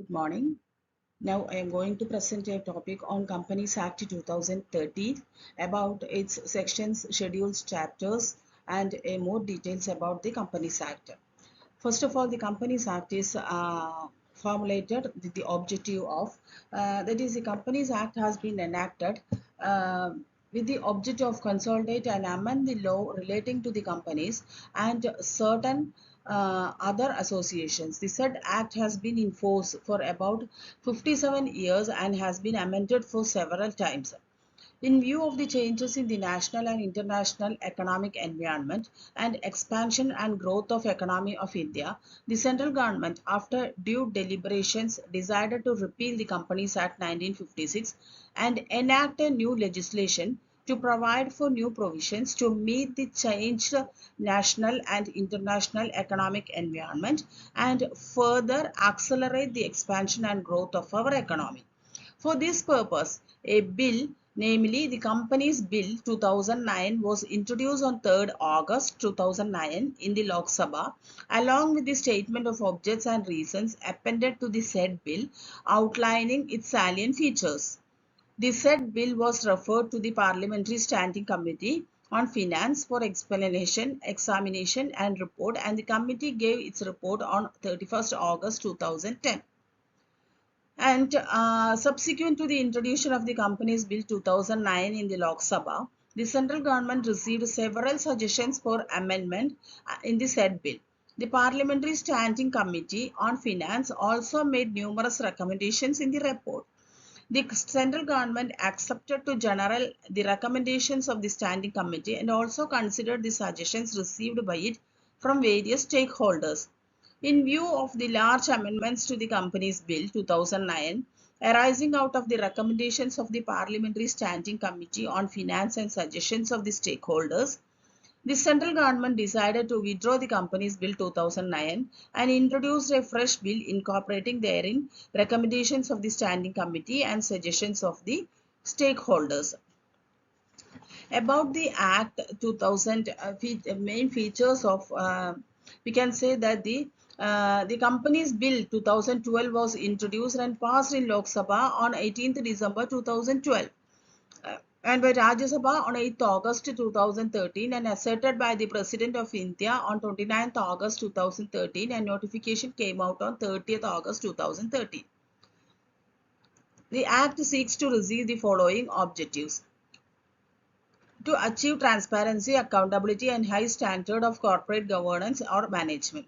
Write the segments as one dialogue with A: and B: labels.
A: Good morning. Now I am going to present a topic on Companies Act 2013 about its sections, schedules, chapters and more details about the Companies Act. First of all, the Companies Act is formulated with the objective of, that is the Companies Act has been enacted uh, with the objective of consolidate and amend the law relating to the companies and certain other associations. The said act has been in force for about 57 years and has been amended for several times. In view of the changes in the national and international economic environment and expansion and growth of economy of India, the central government, after due deliberations, decided to repeal the Companies Act 1956 and enact a new legislation to provide for new provisions to meet the changed national and international economic environment and further accelerate the expansion and growth of our economy. For this purpose, a bill, namely the Companies Bill 2009, was introduced on 3rd August 2009 in the Lok Sabha, along with the statement of objects and reasons appended to the said bill, outlining its salient features. The said bill was referred to the Parliamentary Standing Committee on Finance for explanation, examination and report, and the committee gave its report on 31st August 2010. And subsequent to the introduction of the Companies Bill 2009 in the Lok Sabha, the central government received several suggestions for amendment in the said bill. The Parliamentary Standing Committee on Finance also made numerous recommendations in the report. The central government accepted to general the recommendations of the Standing Committee and also considered the suggestions received by it from various stakeholders. In view of the large amendments to the Companies Bill 2009 arising out of the recommendations of the Parliamentary Standing Committee on Finance and suggestions of the stakeholders, the central government decided to withdraw the Companies Bill 2009 and introduced a fresh bill incorporating therein recommendations of the Standing Committee and suggestions of the stakeholders. About the Act 2000, main features of, we can say that the Companies Bill 2012 was introduced and passed in Lok Sabha on 18th December 2012 and by Rajya Sabha on 8th August 2013 and asserted by the President of India on 29th August 2013 and notification came out on 30th August 2013. The Act seeks to receive the following objectives: to achieve transparency, accountability and high standard of corporate governance or management,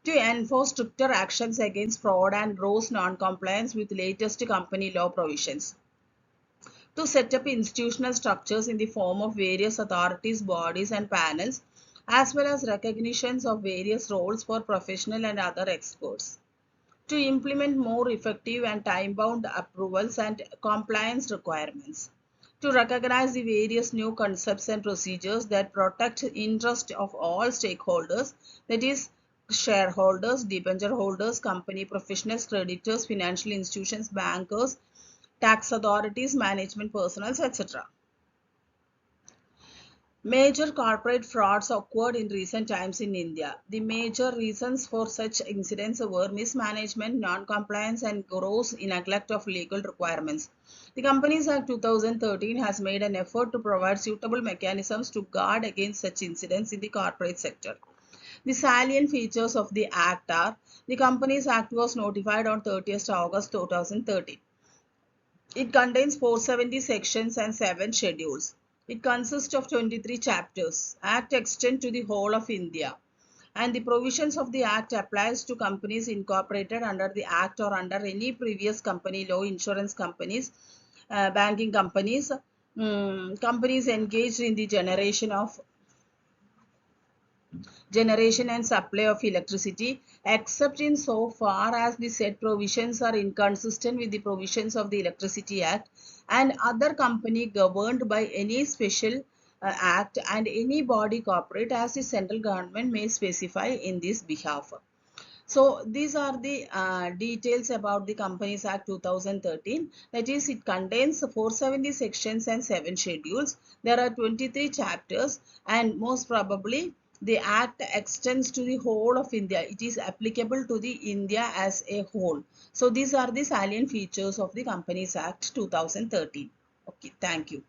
A: to enforce stricter actions against fraud and gross non-compliance with latest company law provisions, to set up institutional structures in the form of various authorities, bodies and panels, as well as recognitions of various roles for professional and other experts, to implement more effective and time-bound approvals and compliance requirements, to recognize the various new concepts and procedures that protect the interest of all stakeholders, that is, shareholders, debenture holders, company professionals, creditors, financial institutions, bankers, tax authorities, management personnel, etc. Major corporate frauds occurred in recent times in India. The major reasons for such incidents were mismanagement, non-compliance and gross neglect of legal requirements. The Companies Act 2013 has made an effort to provide suitable mechanisms to guard against such incidents in the corporate sector. The salient features of the Act are: the Companies Act was notified on 30th August 2013. It contains 470 sections and 7 schedules. It consists of 23 chapters. Act extends to the whole of India. And the provisions of the Act applies to companies incorporated under the Act or under any previous company law, insurance companies, banking companies, companies engaged in the generation and supply of electricity, except in so far as the said provisions are inconsistent with the provisions of the Electricity Act, and other company governed by any special act and any body corporate as the central government may specify in this behalf. So these are the details about the Companies Act 2013. That is, it contains 470 sections and 7 schedules. There are 23 chapters and most probably The act extends to the whole of India. It is applicable to the India as a whole. So these are the salient features of the Companies Act 2013. Okay, thank you.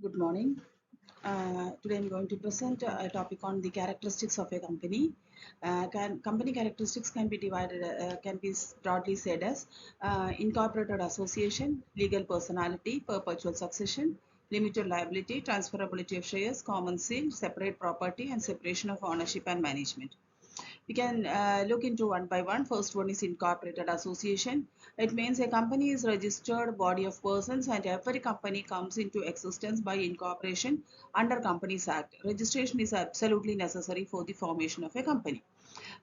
A: Good morning. Today I'm going to present a topic on the characteristics of a company. Company characteristics can be divided, can be broadly said as incorporated association, legal personality, perpetual succession, limited liability, transferability of shares, common seal, separate property, and separation of ownership and management. We can look into one by one. First one is incorporated association. It means a company is registered body of persons and every company comes into existence by incorporation under Companies Act. Registration is absolutely necessary for the formation of a company.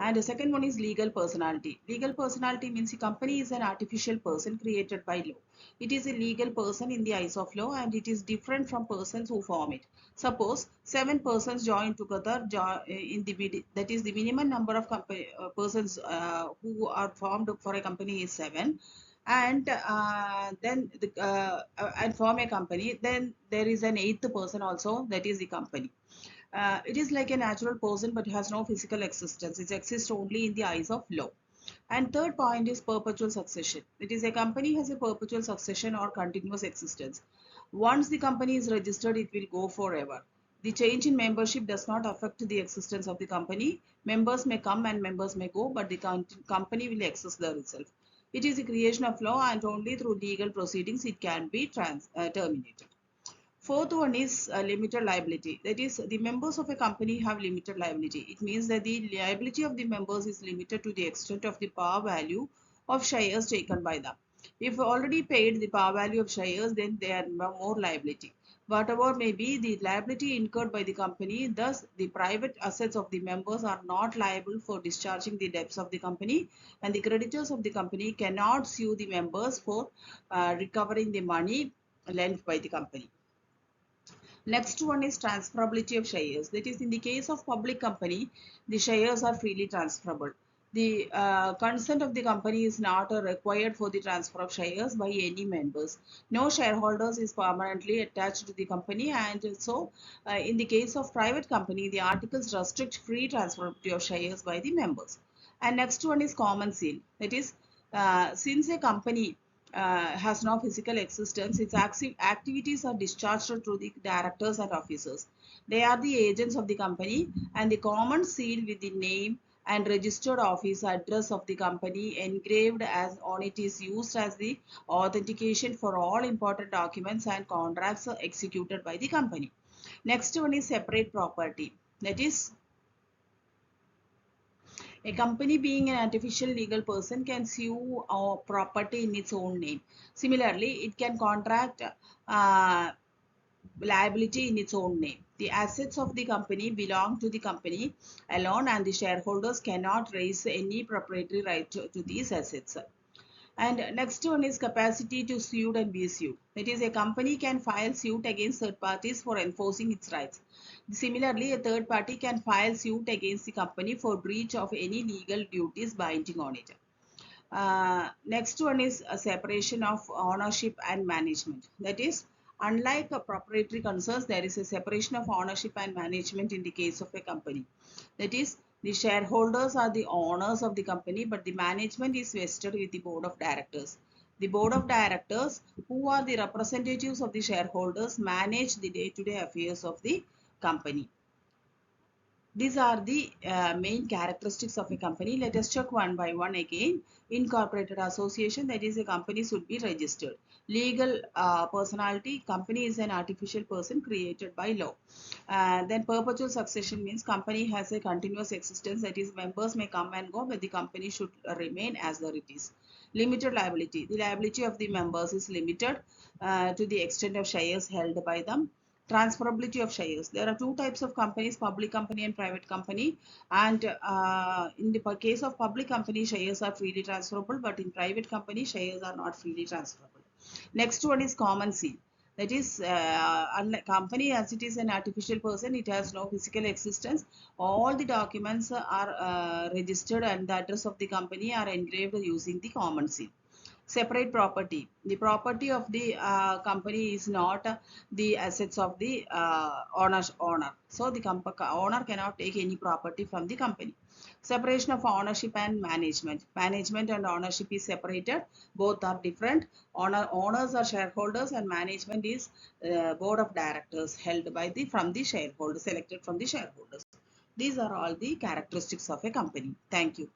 A: And the second one is legal personality. Legal personality means a company is an artificial person created by law. It is a legal person in the eyes of law and it is different from persons who form it. Suppose seven persons join together in the that is the minimum number of persons who are formed for a company is seven, and and form a company. Then there is an eighth person also, that is the company. It is like a natural person but has no physical existence. It exists only in the eyes of law. And third point is perpetual succession. It is a company has a perpetual succession or continuous existence. Once the company is registered, it will go forever. The change in membership does not affect the existence of the company. Members may come and members may go, but the company will exist there itself. It is a creation of law and only through legal proceedings it can be terminated. Fourth one is limited liability. That is, the members of a company have limited liability. It means that the liability of the members is limited to the extent of the par value of shares taken by them. If already paid the par value of shares, then there are more liability. Whatever may be the liability incurred by the company, thus the private assets of the members are not liable for discharging the debts of the company, and the creditors of the company cannot sue the members for recovering the money lent by the company. Next one is transferability of shares. That is, in the case of public company, the shares are freely transferable. The consent of the company is not required for the transfer of shares by any members. No shareholders is permanently attached to the company, and so in the case of private company, the articles restrict free transferability of shares by the members. And next one is common seal. That is, since a company has no physical existence, its activities are discharged through the directors and officers. They are the agents of the company, and the common seal with the name and registered office address of the company engraved as on it is used as the authentication for all important documents and contracts executed by the company. Next one is separate property. That is, a company being an artificial legal person can sue a property in its own name. Similarly, it can contract liability in its own name. The assets of the company belong to the company alone, and the shareholders cannot raise any proprietary right to these assets. And next one is capacity to sue and be sued. That is, a company can file suit against third parties for enforcing its rights. Similarly, a third party can file suit against the company for breach of any legal duties binding on it. Next one is a separation of ownership and management. That is, unlike a proprietary concerns, there is a separation of ownership and management in the case of a company. That is, the shareholders are the owners of the company, but the management is vested with the board of directors. The board of directors, who are the representatives of the shareholders, manage the day-to-day affairs of the company. These are the main characteristics of a company. Let us check one by one again. Incorporated association, that is, a company should be registered. Legal personality, company is an artificial person created by law. Then perpetual succession means company has a continuous existence, that is, members may come and go, but the company should remain as though it is. Limited liability, the liability of the members is limited to the extent of shares held by them. Transferability of shares. There are two types of companies, public company and private company. And in the case of public company, shares are freely transferable, but in private company, shares are not freely transferable. Next one is common seal. That is, unlike company, as it is an artificial person, it has no physical existence. All the documents are registered and the address of the company are engraved using the common seal. Separate property. The property of the company is not the assets of the owner. So the owner cannot take any property from the company. Separation of ownership and management. Management and ownership is separated. Both are different. Owners are shareholders and management is board of directors held by the from the shareholders, selected from the shareholders. These are all the characteristics of a company. Thank you.